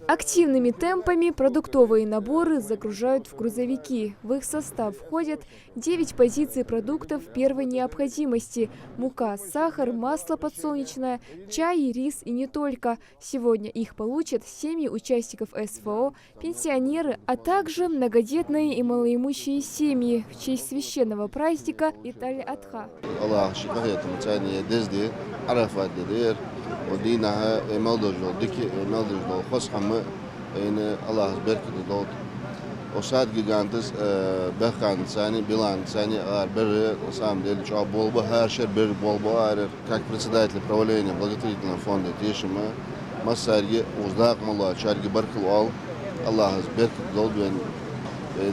Активными темпами продуктовые наборы загружают в грузовики. В их состав входят 9 позиций продуктов первой необходимости – мука, сахар, масло подсолнечное, чай, рис и не только. Сегодня их получат семьи участников СВО, пенсионеры, а также многодетные и малоимущие семьи в честь священного праздника Ит-аль-Адха. ودينها مالدجو ديك مالدجو خص حما إن الله بارك الدود وصاد جيجانتس بخان ثاني بلان ثاني بر سام ديل شعب بولبا هاشر بر بولبا как председатель правления благотворительного фонда Тишима مساري وزداق الله شارج بارك الله الله بارك الدود بين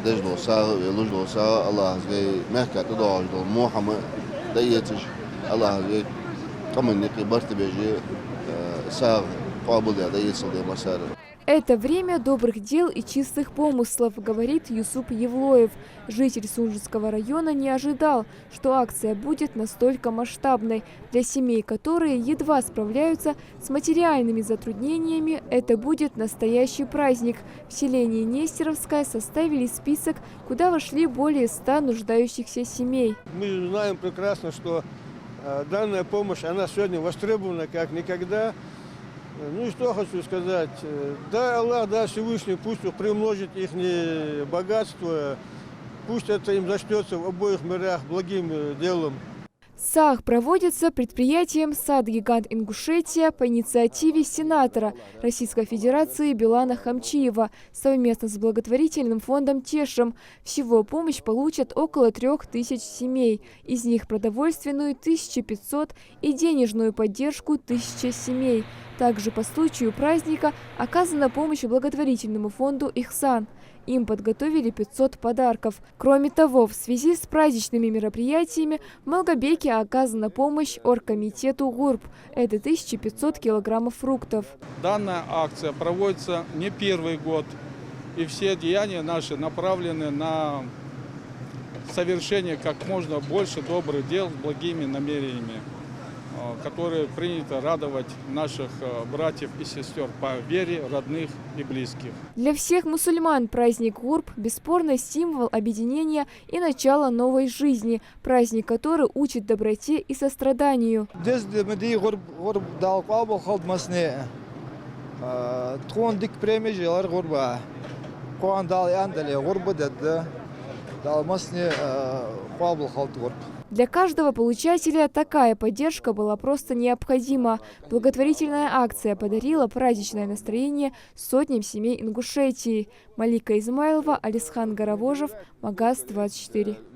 دجلو ساغ يلوجلو ساغ الله زي مهكا تدعو محمد ديتش الله زي كمان نقبرت بيجي ساغ قابل هذا يصل مسار. Это время добрых дел и чистых помыслов, говорит Юсуп Евлоев. Житель Сунжского района не ожидал, что акция будет настолько масштабной. Для семей, которые едва справляются с материальными затруднениями, это будет настоящий праздник. В селении Нестеровское составили список, куда вошли более 100 нуждающихся семей. Мы знаем прекрасно, что данная помощь, она сегодня востребована как никогда. Ну и что хочу сказать. Да, Аллах, да, Всевышний, пусть приумножит их богатство, пусть это им зачтется в обоих мирах благим делом. САХ проводится предприятием «Сад-гигант Ингушетия» по инициативе сенатора Российской Федерации Билана Хамчиева совместно с благотворительным фондом «Тешем». Всего помощь получат около 3000 семей. Из них продовольственную – 1500 и денежную поддержку – 1000 семей. Также по случаю праздника оказана помощь благотворительному фонду «Ихсан». Им подготовили 500 подарков. Кроме того, в связи с праздничными мероприятиями в Малгобеке оказана помощь оргкомитету ГУРБ. Это 1500 килограммов фруктов. Данная акция проводится не первый год. И все деяния наши направлены на совершение как можно больше добрых дел с благими намерениями, которые принято радовать наших братьев и сестер по вере, родных и близких. Для всех мусульман праздник ГУРБ – бесспорно символ объединения и начала новой жизни. Праздник, который учит доброте и состраданию. Для каждого получателя такая поддержка была просто необходима. Благотворительная акция подарила праздничное настроение сотням семей Ингушетии. Малика Измайлова, Алисхан Гаравожев, Магаз 24.